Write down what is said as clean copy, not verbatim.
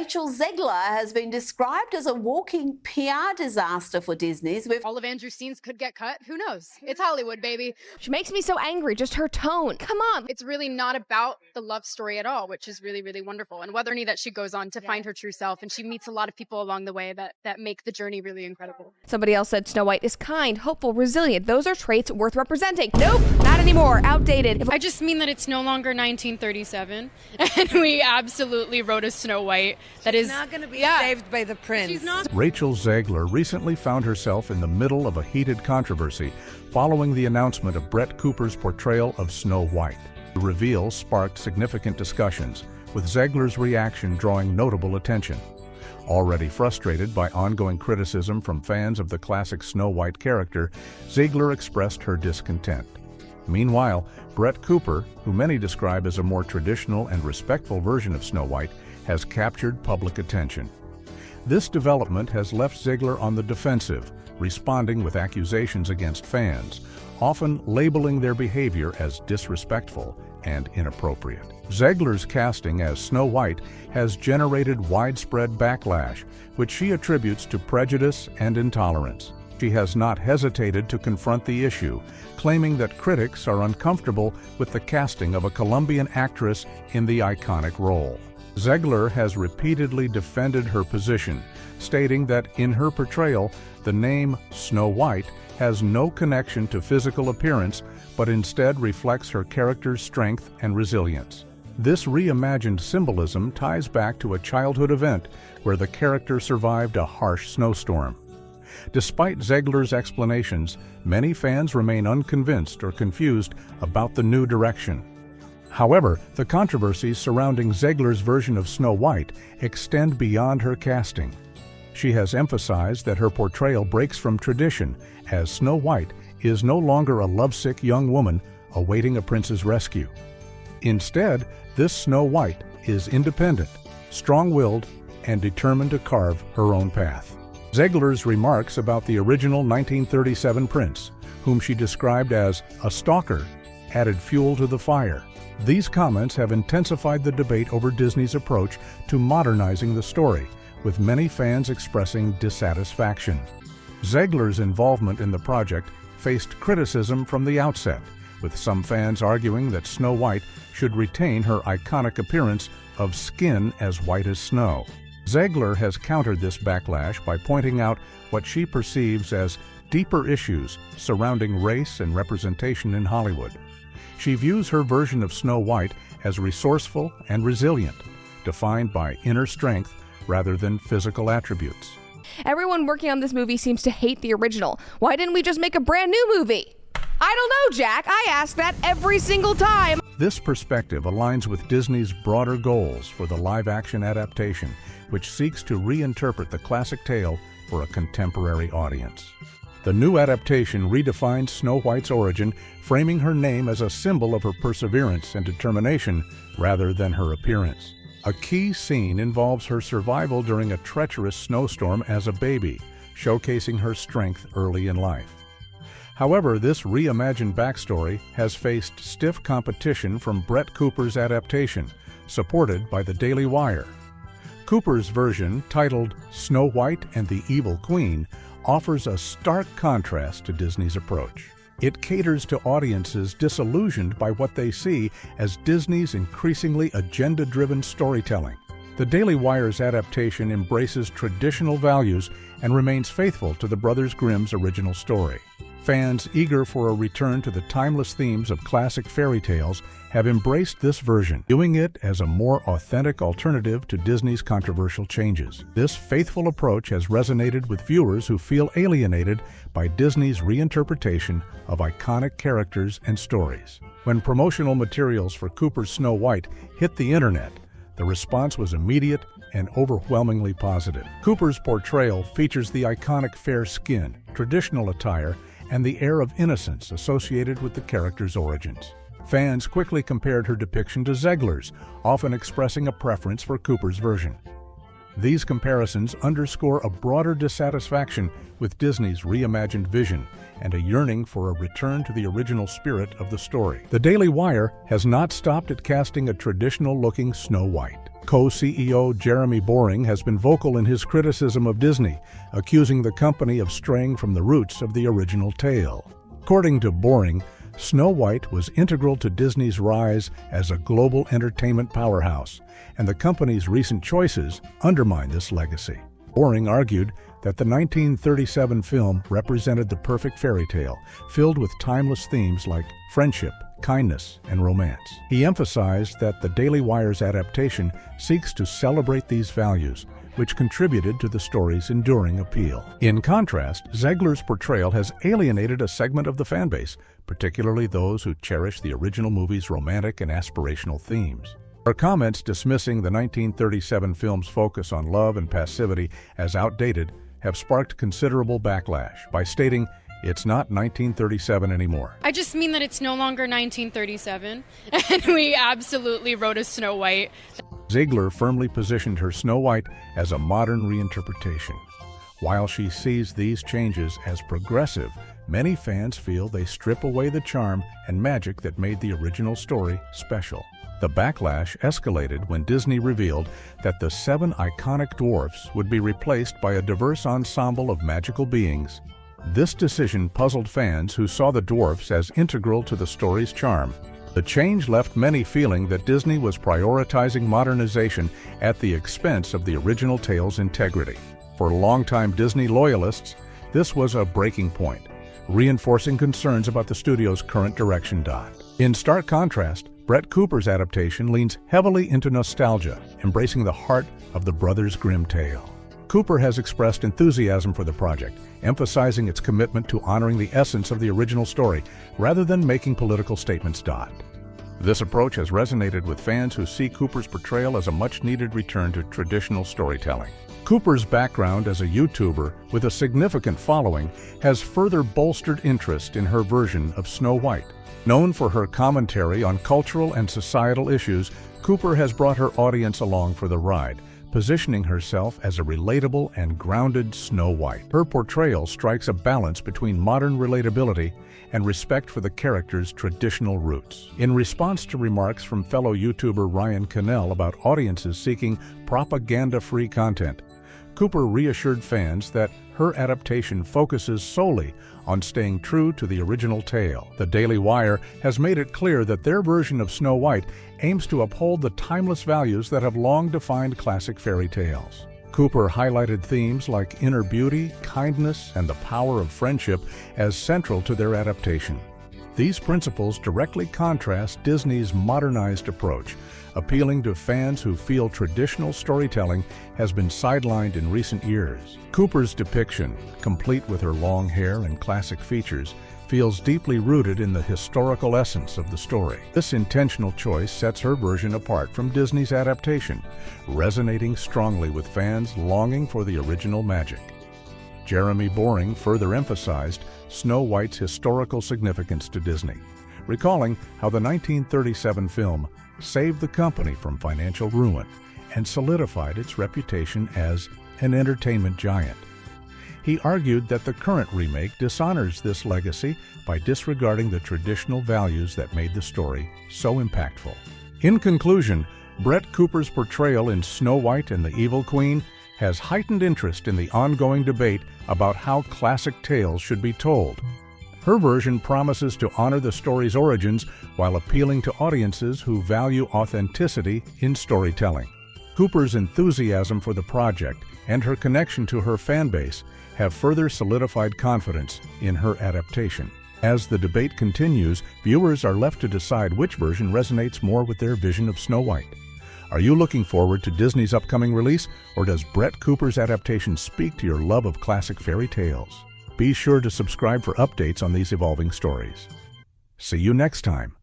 Rachel Zegler has been described as a walking PR disaster for Disney's. With all of Andrew's scenes could get cut. Who knows? It's Hollywood, baby. She makes me so angry, just her tone. Come on. It's really not about the love story at all, which is really, really wonderful. And whether or not that she goes on to find her true self, and she meets a lot of people along the way that make the journey really incredible. Somebody else said Snow White is kind, hopeful, resilient. Those are traits worth representing. Nope, not anymore. Outdated. I just mean that it's no longer 1937, and we absolutely wrote a Snow White that is not going to be saved by the prince. She's not. Rachel Zegler recently found herself in the middle of a heated controversy following the announcement of Brett Cooper's portrayal of Snow White. The reveal sparked significant discussions, with Zegler's reaction drawing notable attention. Already frustrated by ongoing criticism from fans of the classic Snow White character, Zegler expressed her discontent. Meanwhile, Brett Cooper, who many describe as a more traditional and respectful version of Snow White, has captured public attention. This development has left Zegler on the defensive, responding with accusations against fans, often labeling their behavior as disrespectful and inappropriate. Zegler's casting as Snow White has generated widespread backlash, which she attributes to prejudice and intolerance. She has not hesitated to confront the issue, claiming that critics are uncomfortable with the casting of a Colombian actress in the iconic role. Zegler has repeatedly defended her position, stating that in her portrayal, the name Snow White has no connection to physical appearance, but instead reflects her character's strength and resilience. This reimagined symbolism ties back to a childhood event where the character survived a harsh snowstorm. Despite Zegler's explanations, many fans remain unconvinced or confused about the new direction. However, the controversies surrounding Zegler's version of Snow White extend beyond her casting. She has emphasized that her portrayal breaks from tradition, as Snow White is no longer a lovesick young woman awaiting a prince's rescue. Instead, this Snow White is independent, strong-willed, and determined to carve her own path. Zegler's remarks about the original 1937 prince, whom she described as a stalker, added fuel to the fire. These comments have intensified the debate over Disney's approach to modernizing the story, with many fans expressing dissatisfaction. Zegler's involvement in the project faced criticism from the outset, with some fans arguing that Snow White should retain her iconic appearance of skin as white as snow. Zegler has countered this backlash by pointing out what she perceives as deeper issues surrounding race and representation in Hollywood. She views her version of Snow White as resourceful and resilient, defined by inner strength rather than physical attributes. Everyone working on this movie seems to hate the original. Why didn't we just make a brand new movie? I don't know, Jack. I ask that every single time. This perspective aligns with Disney's broader goals for the live-action adaptation, which seeks to reinterpret the classic tale for a contemporary audience. The new adaptation redefines Snow White's origin, framing her name as a symbol of her perseverance and determination rather than her appearance. A key scene involves her survival during a treacherous snowstorm as a baby, showcasing her strength early in life. However, this reimagined backstory has faced stiff competition from Brett Cooper's adaptation, supported by the Daily Wire. Cooper's version, titled Snow White and the Evil Queen, offers a stark contrast to Disney's approach. It caters to audiences disillusioned by what they see as Disney's increasingly agenda-driven storytelling. The Daily Wire's adaptation embraces traditional values and remains faithful to the Brothers Grimm's original story. Fans eager for a return to the timeless themes of classic fairy tales have embraced this version, viewing it as a more authentic alternative to Disney's controversial changes. This faithful approach has resonated with viewers who feel alienated by Disney's reinterpretation of iconic characters and stories. When promotional materials for Cooper's Snow White hit the internet, the response was immediate and overwhelmingly positive. Cooper's portrayal features the iconic fair skin, traditional attire, and the air of innocence associated with the character's origins. Fans quickly compared her depiction to Zegler's, often expressing a preference for Cooper's version. These comparisons underscore a broader dissatisfaction with Disney's reimagined vision and a yearning for a return to the original spirit of the story. The Daily Wire has not stopped at casting a traditional-looking Snow White. Co-CEO Jeremy Boring has been vocal in his criticism of Disney, accusing the company of straying from the roots of the original tale. According to Boring, Snow White was integral to Disney's rise as a global entertainment powerhouse, and the company's recent choices undermine this legacy. Boring argued that the 1937 film represented the perfect fairy tale, filled with timeless themes like friendship, kindness, and romance. He emphasized that the Daily Wire's adaptation seeks to celebrate these values, which contributed to the story's enduring appeal. In contrast, Zegler's portrayal has alienated a segment of the fanbase, particularly those who cherish the original movie's romantic and aspirational themes. Her comments dismissing the 1937 film's focus on love and passivity as outdated have sparked considerable backlash by stating it's not 1937 anymore. I just mean that it's no longer 1937, and we absolutely wrote a Snow White. Zegler firmly positioned her Snow White as a modern reinterpretation. While she sees these changes as progressive, many fans feel they strip away the charm and magic that made the original story special. The backlash escalated when Disney revealed that the 7 iconic dwarfs would be replaced by a diverse ensemble of magical beings. This decision puzzled fans who saw the dwarfs as integral to the story's charm. The change left many feeling that Disney was prioritizing modernization at the expense of the original tale's integrity. For longtime Disney loyalists, this was a breaking point, reinforcing concerns about the studio's current direction. In stark contrast, Brett Cooper's adaptation leans heavily into nostalgia, embracing the heart of the Brothers Grimm tale. Cooper has expressed enthusiasm for the project, emphasizing its commitment to honoring the essence of the original story rather than making political statements. This approach has resonated with fans who see Cooper's portrayal as a much-needed return to traditional storytelling. Cooper's background as a YouTuber with a significant following has further bolstered interest in her version of Snow White. Known for her commentary on cultural and societal issues, Cooper has brought her audience along for the ride, positioning herself as a relatable and grounded Snow White. Her portrayal strikes a balance between modern relatability and respect for the character's traditional roots. In response to remarks from fellow YouTuber Ryan Cannell about audiences seeking propaganda-free content, Cooper reassured fans that her adaptation focuses solely on staying true to the original tale. The Daily Wire has made it clear that their version of Snow White aims to uphold the timeless values that have long defined classic fairy tales. Cooper highlighted themes like inner beauty, kindness, and the power of friendship as central to their adaptation. These principles directly contrast Disney's modernized approach, appealing to fans who feel traditional storytelling has been sidelined in recent years. Cooper's depiction, complete with her long hair and classic features, feels deeply rooted in the historical essence of the story. This intentional choice sets her version apart from Disney's adaptation, resonating strongly with fans longing for the original magic. Jeremy Boring further emphasized Snow White's historical significance to Disney, recalling how the 1937 film saved the company from financial ruin and solidified its reputation as an entertainment giant. He argued that the current remake dishonors this legacy by disregarding the traditional values that made the story so impactful. In conclusion, Brett Cooper's portrayal in Snow White and the Evil Queen has heightened interest in the ongoing debate about how classic tales should be told. Her version promises to honor the story's origins while appealing to audiences who value authenticity in storytelling. Cooper's enthusiasm for the project and her connection to her fanbase have further solidified confidence in her adaptation. As the debate continues, viewers are left to decide which version resonates more with their vision of Snow White. Are you looking forward to Disney's upcoming release, or does Brett Cooper's adaptation speak to your love of classic fairy tales? Be sure to subscribe for updates on these evolving stories. See you next time.